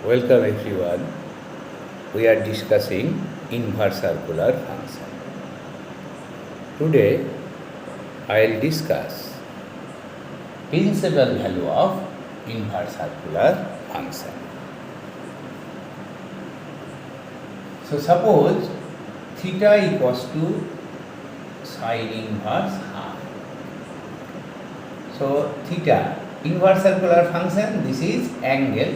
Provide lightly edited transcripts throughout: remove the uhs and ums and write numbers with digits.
Welcome everyone. We are discussing inverse circular function. Today I will discuss principal value of inverse circular function. So suppose theta equals to sine inverse half. So theta, inverse circular function, this is angle.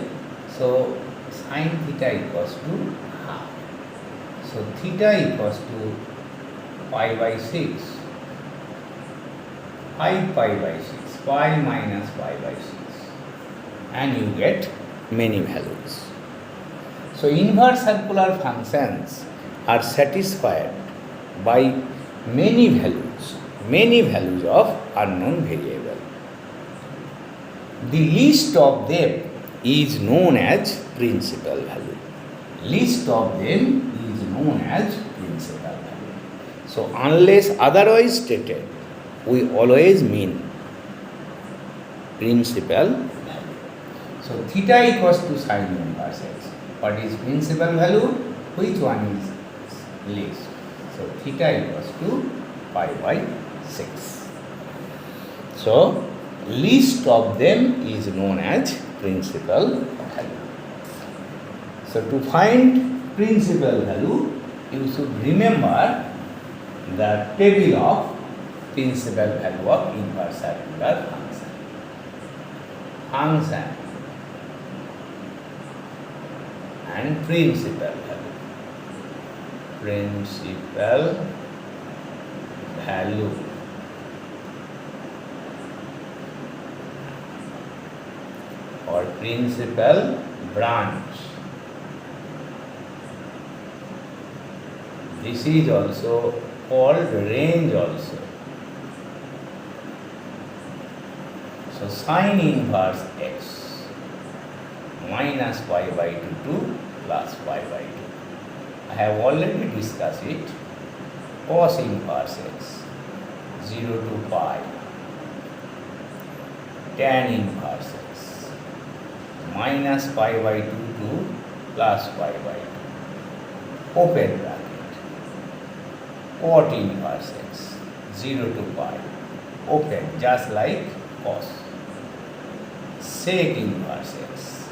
So sine theta equals to half. So theta equals to pi by 6, 5 pi by 6, pi minus pi by 6, and you get many values. So inverse circular functions are satisfied by many values of unknown variable. The least of them is known as principal value. Least of them is known as principal value. So unless otherwise stated, we always mean principal value. So theta equals to sine inverse x. What is principal value? Which one is least? So theta equals to pi by 6. So least of them is known as principal value. So to find principal value, you should remember the table of principal value of inverse circular function. Function and principal value. Principal value. Or principal branch. This is also called range also. So sine inverse x minus pi by 2 to plus pi by 2. I have already discussed it. Cos inverse x 0 to pi, tan inverse x minus pi by 2 to plus pi by 2, open bracket, cot inverse x 0 to pi, open, just like cos, sec inverse x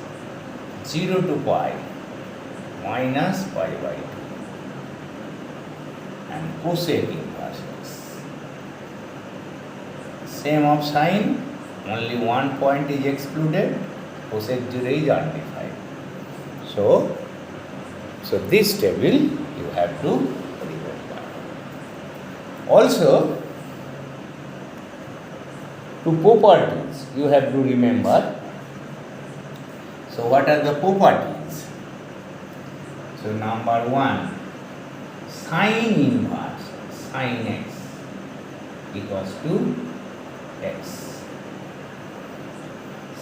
0 to pi minus pi by 2, and cosec inverse x. Same of sine, only one point is excluded. Cosec 0 is undefined. So this table you have to remember. Also, to properties you have to remember. So what are the properties? So number 1, sine inverse sine x equals to x.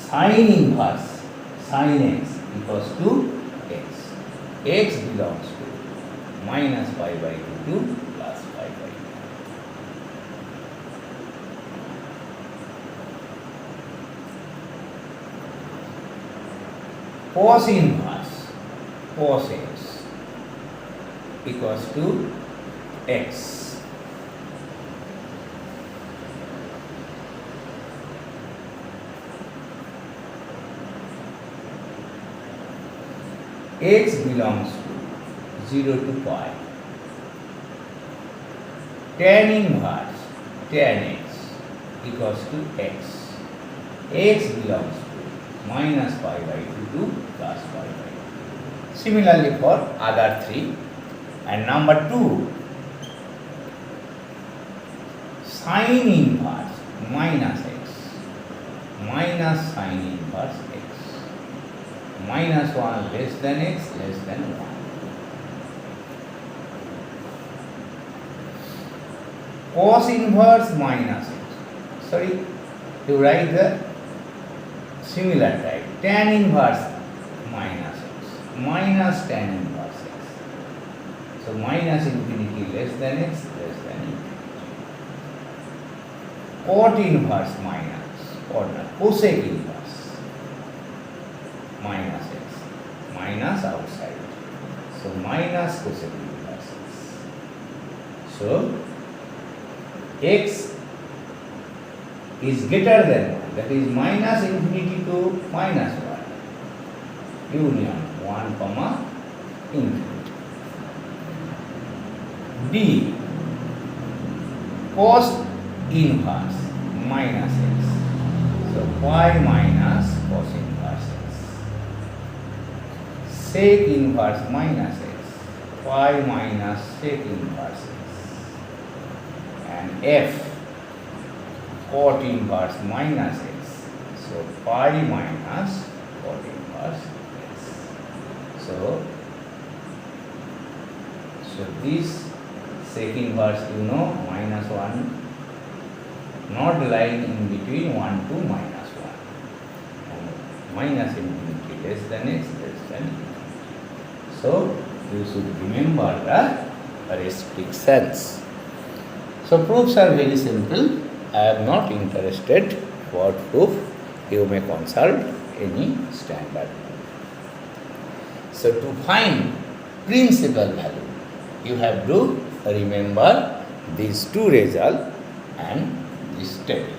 Sine inverse sine x equals to x. X belongs to minus pi by 2 to plus pi by 2. Cos inverse cos x equals to x. X belongs to 0 to pi. Tan inverse tan x equals to x. X belongs to minus pi by 2 to plus pi by 2. Similarly for other three. And number 2, sine inverse minus x minus sine inverse x. Minus 1 less than x less than 1. Cos inverse minus x. Sorry, you write the similar type. Tan inverse minus x minus tan inverse x. So minus infinity less than x less than infinity. Cot inverse minus cosec inverse minus x. minus outside. So minus cosec inverse x. So x is greater than 1, that is minus infinity to minus 1, union 1 comma infinity. D cos inverse minus x. So y minus cos inverse x. Sec inverse minus x. Y minus sec inverse x. And f cot inverse minus x. So pi minus cot inverse x. So this sec inverse minus 1, not lying in between 1 to minus 1, and minus infinity less than x less than infinity. So you should remember the restrictions. So proofs are very simple. I am not interested what proof. You may consult any standard. So to find principal value, you have to remember these two results and this table.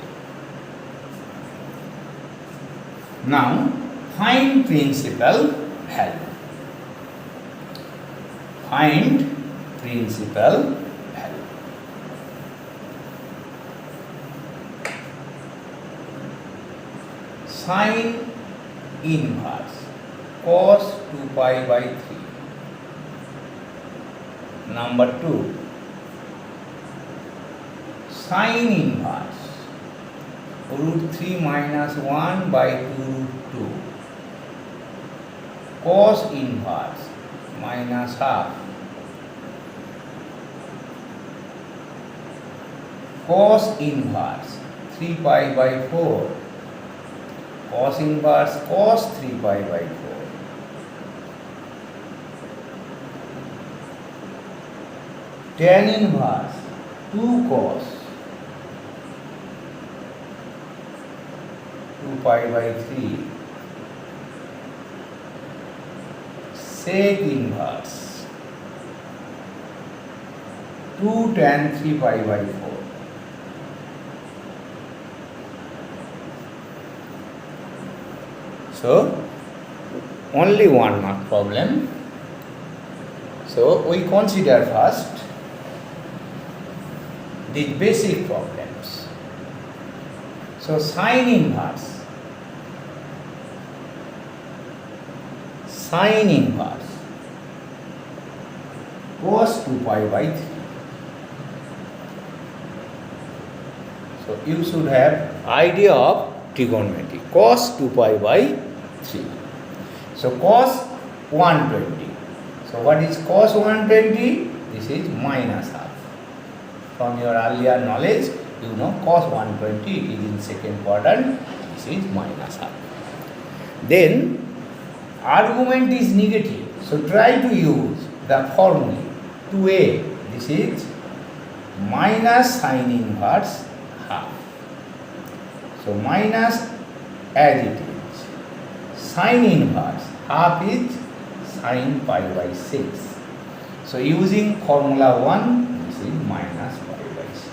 Now find principal value. Find principal value. Sine inverse cos 2 pi by 3. Number 2, sine inverse root 3 minus 1 by 2 root 2. Cos inverse minus half. Cos inverse 3 pi by 4. Cos inverse cos 3 pi by 4. Tan inverse 2 cos 2 pi by 3. Sec inverse 2 tan 3 pi by 4. So only one mark problem. So we consider first the basic problems. So sine inverse cos 2 pi by 3. So you should have idea of trigonometry. Cos 2 pi by 3. So cos 120. So what is cos 120? This is minus half. From your earlier knowledge, you know cos 120 is in second quadrant. This is minus half. Then argument is negative. So try to use the formula 2a. This is minus sine inverse half. So minus as it is. Sine inverse half is sine pi by 6. So using formula 1, this is minus pi by 6.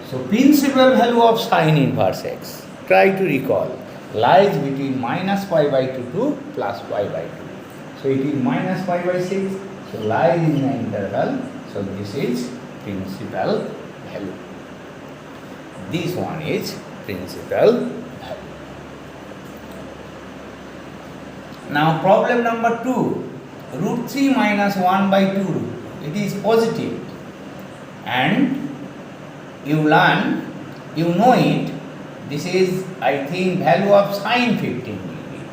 So principal value of sine inverse x, try to recall, lies between minus pi by 2 to plus pi by 2. So it is minus pi by 6. So lies in the interval. So this is principal value. This one is principal value. Now problem number 2, root 3 minus 1 by 2 root. It is positive, and you learn, you know it. This is, I think, value of sine 15 degree.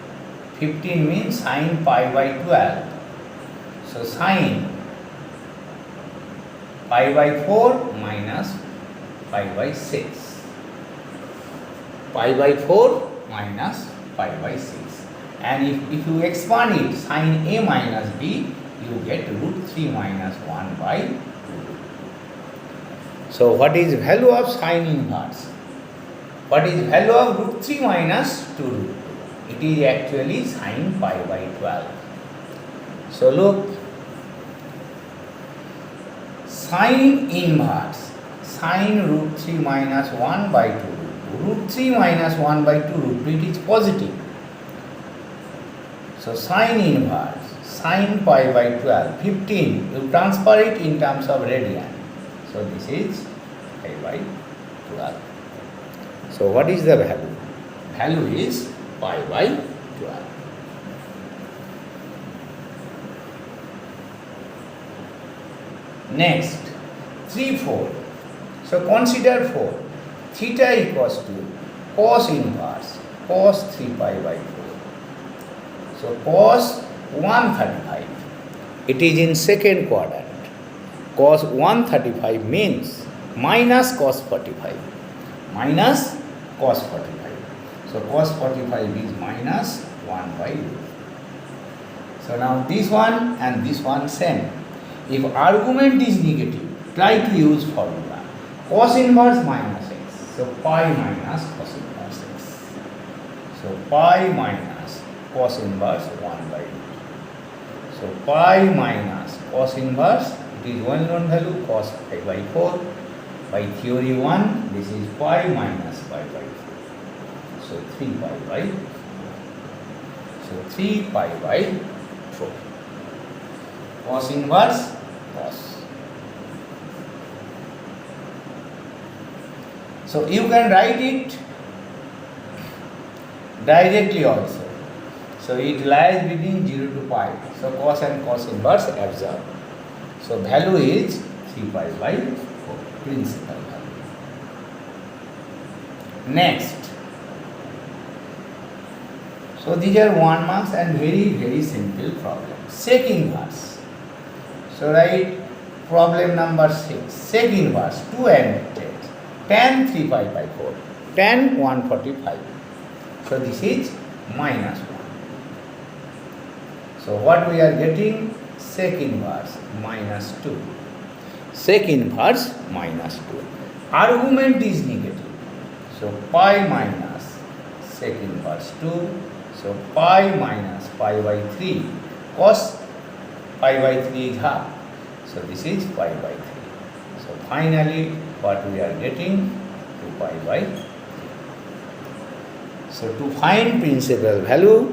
15 means sine pi by 12. So sine pi by 4 minus pi by 6. Pi by 4 minus pi by 6. And if you expand it, sine a minus b, you get root 3 minus 1 by 2. So what is value of sine inverse? What is value of root 3 minus 2 root 2? It is actually sine pi by 12. So look, sine inverse, sine root 3 minus 1 by 2 root 2. Root 3 minus 1 by 2 root 2, it is positive. So sine inverse, sine pi by 12, 15, you transfer it in terms of radian. So this is pi by 12. So what is the value? Value is pi by 12. Next, 3, 4. So consider 4. Theta equals to cos inverse, cos 3 pi by 4. So cos 135. It is in second quadrant. Cos 135 means minus cos 45. Minus cos 45. So cos 45 is minus 1 by root. So now this one and this one same. If argument is negative, try to use formula. Cos inverse minus x. So pi minus cos inverse x. So pi minus cos inverse 1 by root. So pi minus cos inverse, it is well known value, cos pi by 4. By theory 1, this is pi minus pi by 4. So 3 pi by 4. So 3 pi by 4. Cos inverse, cos. So you can write it directly also. So it lies between 0 to pi. So cos and cos inverse absorb. So value is 3 pi by 4, principal value. Next. So these are 1 marks and very simple problems. Sec inverse. So write problem number 6. Sec inverse 2 and 10. Tan 3 pi by 4. Tan 145. So this is minus 1. So what we are getting? Sec inverse minus 2. Sec inverse minus 2. Argument is negative. So pi minus sec inverse 2. So pi minus pi by 3. Cos pi by 3 is half. So this is pi by 3. So finally what we are getting? 2 pi by 3. So to find principal value,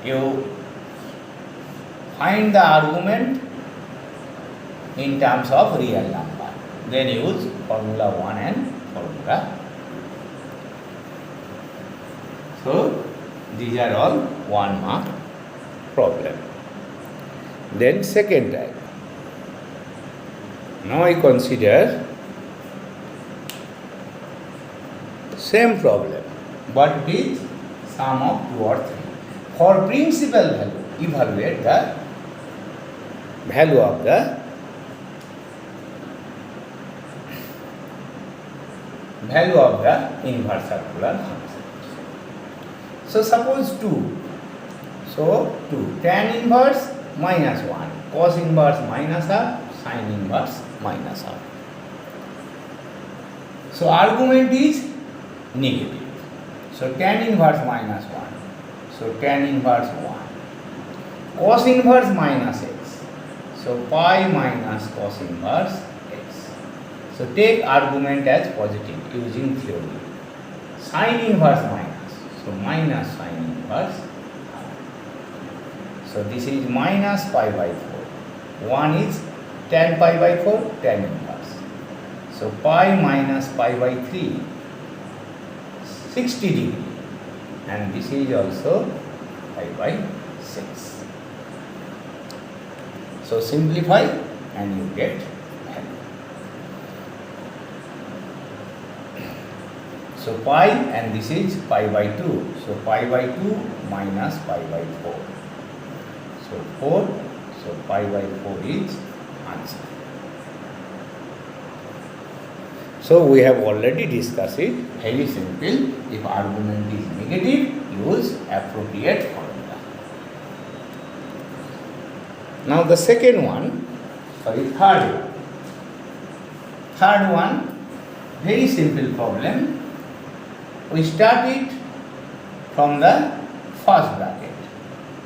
you find the argument in terms of real number. Then use formula 1 and formula 2. So these are all 1 mark problem. Then second type. Now I consider same problem but with sum of 2 or 3. For principal value, evaluate the value of the inverse circular function. So suppose 2. So 2. Tan inverse minus 1. Cos inverse minus half. Sin inverse minus half. So argument is negative. So tan inverse minus 1. So tan inverse 1. Cos inverse minus x. So pi minus cos inverse x. So take argument as positive using theory. Sin inverse minus. So minus sin inverse. So this is minus pi by 4. 1 is tan pi by 4, tan inverse. So pi minus pi by 3, 60 degree. And this is also pi by 6. So simplify and you get value. So pi and this is pi by 2. So pi by 2 minus pi by 4. So 4. So pi by 4 is answer. So we have already discussed it. Very simple. If argument is negative, use appropriate formula. Now the second one, third one, very simple problem. We start it from the first bracket,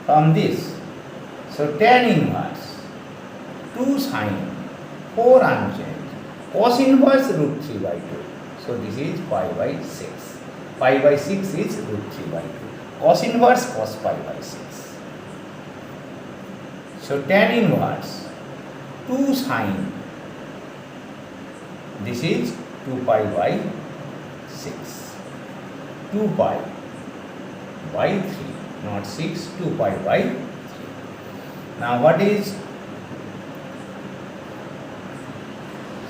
from this. So tan inverse 2 sine 4 unchanged, cos inverse root 3 by 2. So this is pi by 6. Pi by 6 is root 3 by 2. Cos inverse cos pi by 6. So tan inverse 2 sine, this is 2 pi by 6. 2 pi by 3, not 6, 2 pi by 3. Now what is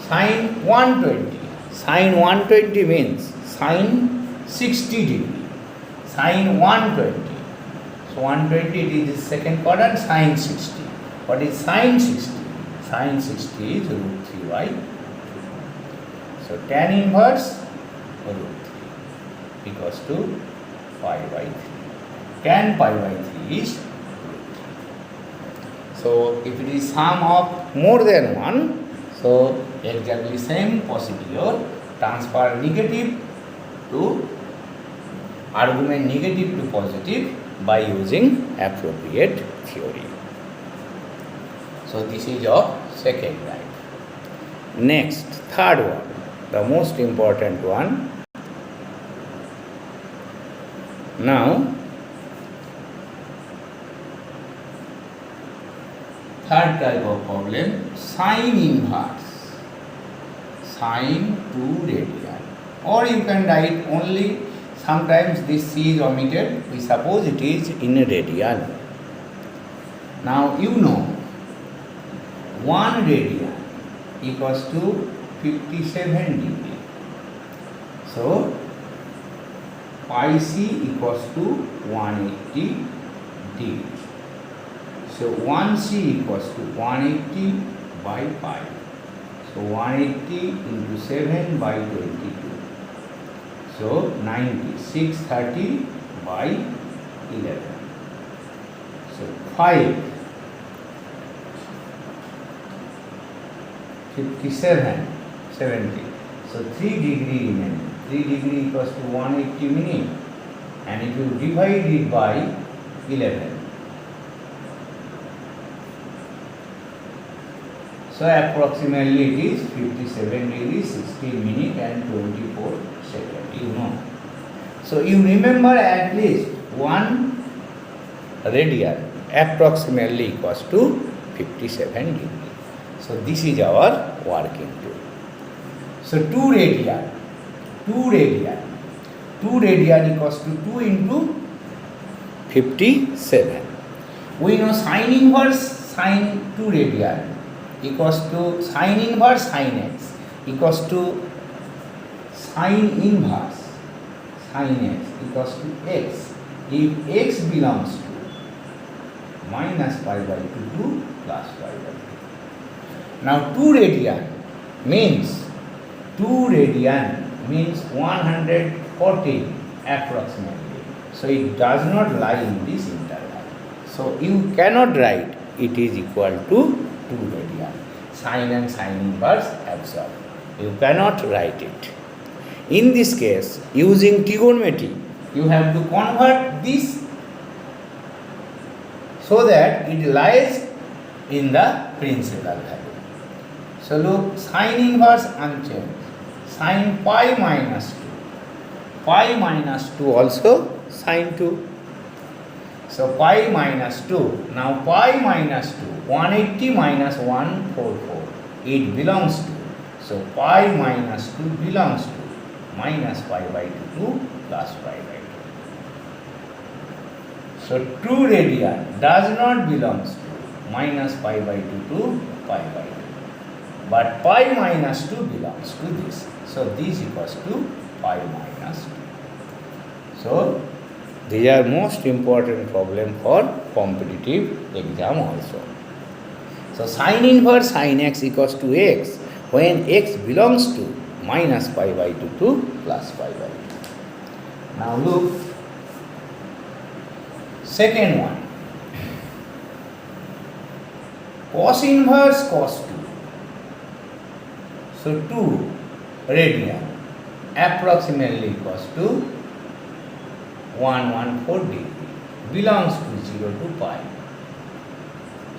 sine 120? Sine 120 means sine 60 degree. Sine 120. So 120 it is the second quadrant, sine 60. What is sine 60? Sine 60 is root 3 by 2. So tan inverse root 3 equals to pi by 3. Tan pi by 3 is root 3. So if it is sum of more than 1, so exactly same procedure, transfer negative to argument negative to positive by using appropriate theory. So this is your second type. Next, third one, the most important one. Now, third type of problem, sine inverse, sine 2 radian, or you can write only, sometimes this c is omitted, we suppose it is in a radian. Now you know 1 radian equals to 57 degree. So pi c equals to 180 degree. So 1c equals to 180 by pi. So 180 into 7 by 22. So 90, 630 by 11. So 5, 57, 70. So 3 degree remaining. 3 degree equals to 180 minute. And if you divide it by 11. So approximately it is 57 degrees, 16 minutes and 24 seconds, you know. So you remember at least 1 radian approximately equals to 57 degrees. So this is our working tool. So 2 radian equals to 2 into 57. We know sine inverse sine 2 radian equals to sine inverse sine x equals to sine inverse sine x equals to x if x belongs to minus pi by 2 to plus pi by 2. Now 2 radian means 114 approximately. So it does not lie in this interval. So you cannot write it is equal to 2 radian. Sine and sine inverse absorb. You cannot write it. In this case, using trigonometry, you have to convert this so that it lies in the principal value. So look, sine inverse unchanged. Sine pi minus 2. Pi minus 2 also sine 2. So pi minus 2. Now pi minus 2. 180 minus 144. It belongs to. So pi minus 2 belongs to minus pi by 2 to plus pi by 2. So 2 radian does not belongs to minus pi by 2 to pi by 2. But pi minus 2 belongs to this. So this equals to pi minus 2. So these are most important problem for competitive exam also. So sine inverse sine x equals to x when x belongs to minus pi by 2 to plus pi by 2. Now look, second one, cos inverse cos 2. So 2 radian approximately equals to 114 degree belongs to 0 to pi.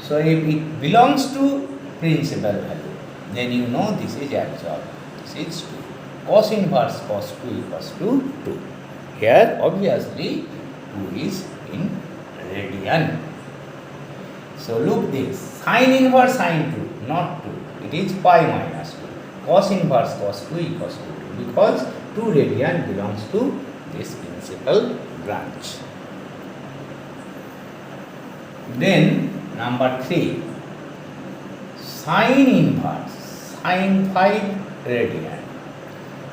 So if it belongs to principal value, then you know this is absorbed. This is 2. Cos inverse cos 2 equals to 2. Here obviously 2 is in radian. So look this, sin inverse sin 2, not 2. It is pi minus 2. Cos inverse cos 2 equals to 2 because 2 radian belongs to this principal branch. Then number 3, sin inverse sin 5 radian.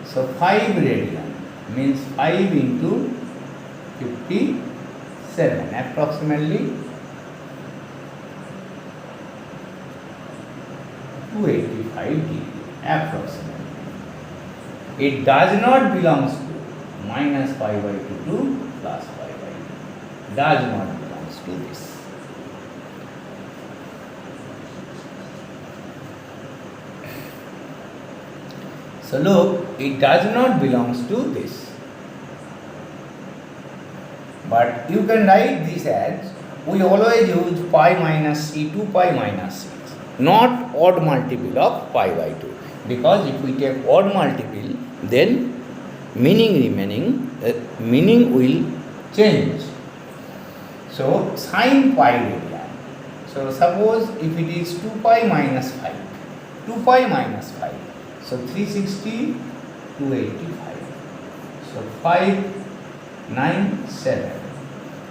So 5 radian means 5 into 57, approximately 285 degree, approximately. It does not belongs to minus pi by 2 to plus pi by 2. Does not belongs to this. So look, it does not belongs to this. But you can write this as, we always use pi minus c to pi minus 6, not odd multiple of pi by 2. Because if we take odd multiple, then meaning will change. So sin pi radian. So suppose if it is 2 pi minus 5, 2 pi minus 5. So 360, 285. So 597.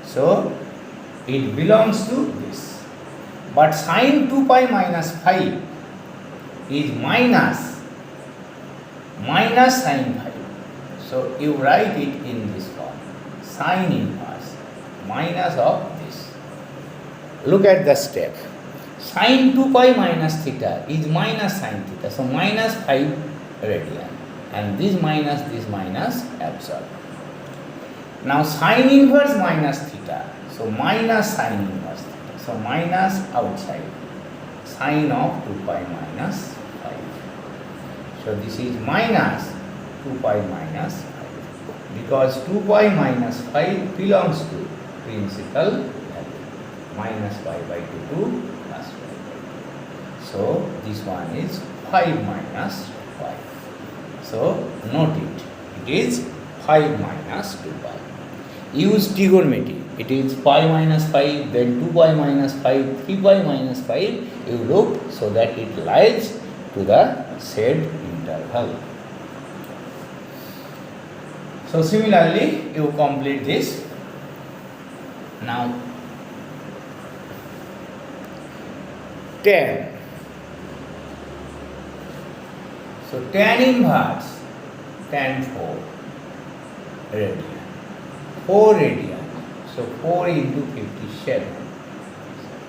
So it belongs to this. But sin 2 pi minus 5 is minus sin 5. So you write it in this form. Sin inverse minus of this. Look at the step. Sin 2 pi minus theta is minus sin theta. So minus 5 radian. And this minus absorb. Now sin inverse minus theta. So minus sin inverse theta. So minus outside. Sin of 2 pi minus 5. So this is minus 2 pi minus 5. Because 2 pi minus 5 belongs to principal value. Minus pi by 2 to plus pi by 2. So this one is 5 minus 5. So note it. It is 5 minus 2 pi. Use trigonometry. It is pi minus 5, then 2 pi minus 5, 3 pi minus 5. You look so that it lies to the said interval. So similarly, you complete this. Now tan. So tan inverse tan 4 radian. 4 radian. So 4 into 57.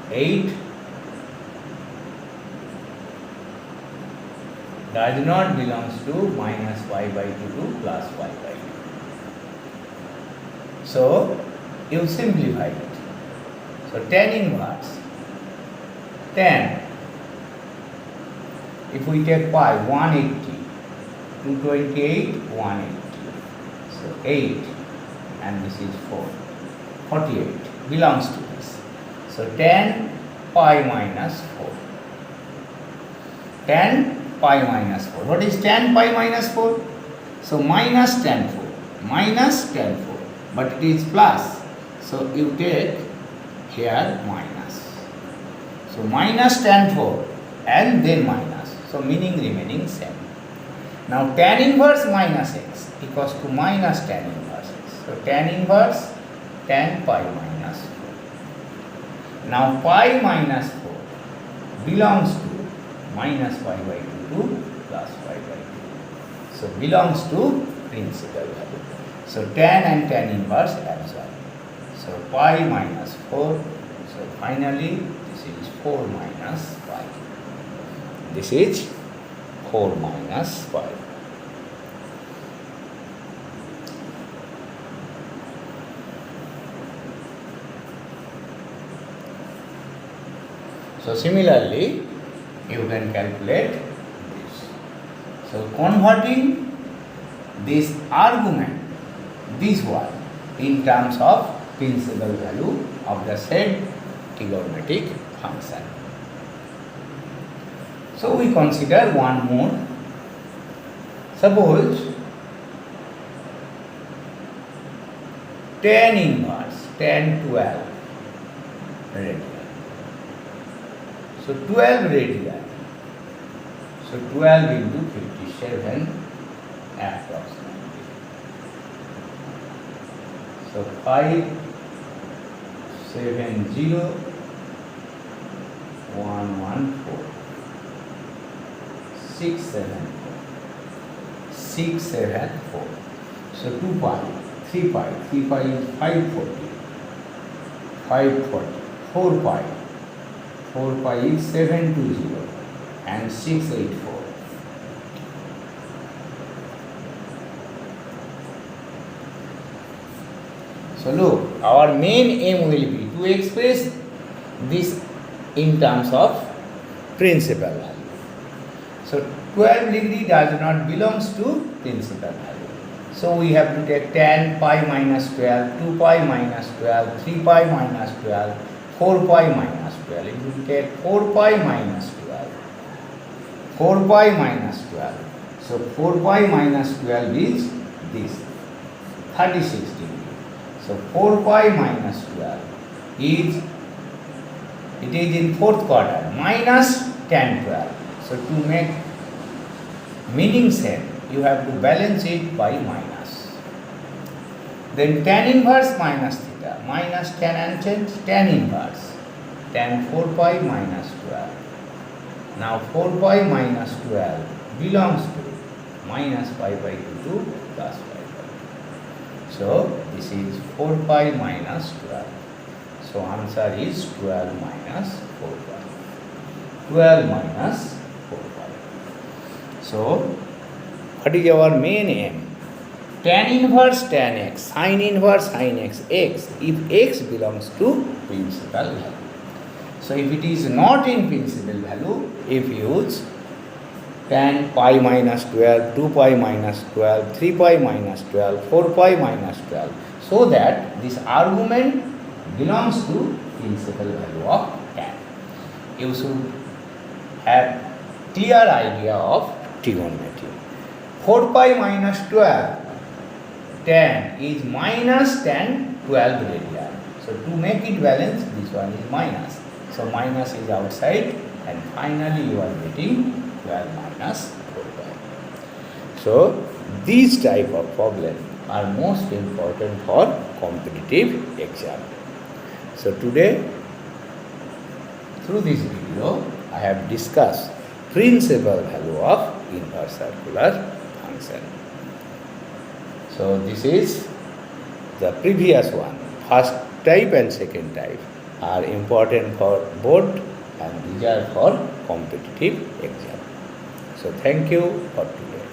8 does not belongs to minus pi by 2 to plus pi by 2. So you simplify it. So tan inverse tan. If we take pi 180, 228, 180. So 8 and this is 4. 48 belongs to this. So tan pi minus 4. Tan pi minus 4. What is tan pi minus 4? So minus tan 4. Minus tan 4. But it is plus. So you take here minus. So minus tan 4 and then minus. So meaning remaining same. Now tan inverse minus x equals to minus tan inverse x. So tan inverse tan pi minus 4. Now pi minus 4 belongs to minus pi by 2 to plus pi by 2. So belongs to principal value. So tan and tan inverse absorb. So pi minus 4. So finally this is 4 minus pi. This is 4 minus pi. So similarly, you can calculate this. So converting this argument, this one, in terms of principal value of the said trigonometric function. So we consider one more. Suppose tan inverse, tan 12 radii. So 12 radii. So 12 into 57 approximately. So 5, 7, 0, 1, 1, 4, 6, 7, 4, 6, 7, 4. So 2 pi, 3 pi, 3 pi is 540, 540, 4 pi, 4 pi is 720 and 684. So look, our main aim will be to express this in terms of principal value. So 12 degree does not belongs to principal value. So we have to take tan pi minus 12, 2 pi minus 12, 3 pi minus 12, 4 pi minus 12. If you take 4 pi minus 12, 4 pi minus 12. So 4 pi minus 12 is this, 36 degree. So 4 pi minus 12 is, it is in fourth quarter, minus tan 12. So to make meaning same, you have to balance it by minus. Then tan inverse minus theta, minus tan ancient, tan inverse, tan 4 pi minus 12. Now 4 pi minus 12 belongs to minus pi by 2 to plus pi by 2. So this is 4 pi minus 12. So answer is 12 minus 4 pi. 12 minus 4 pi. So what is our main aim? Tan inverse tan x, sin inverse sin x, x, if x belongs to principal value. So if it is not in principal value, if you use tan pi minus 12, 2 pi minus 12, 3 pi minus 12, 4 pi minus 12, so that this argument belongs to principal value of tan. You should have clear idea of trigonometry. 4 pi minus 12 tan is minus tan 12 radii. So to make it balance, this one is minus. So minus is outside and finally you are getting 12 minus 4 pi. So these type of problems are most important for competitive exam. So today through this video I have discussed principal value of inverse circular function. So this is the previous one. First type and second type are important for board and these are for competitive exam. So thank you for today.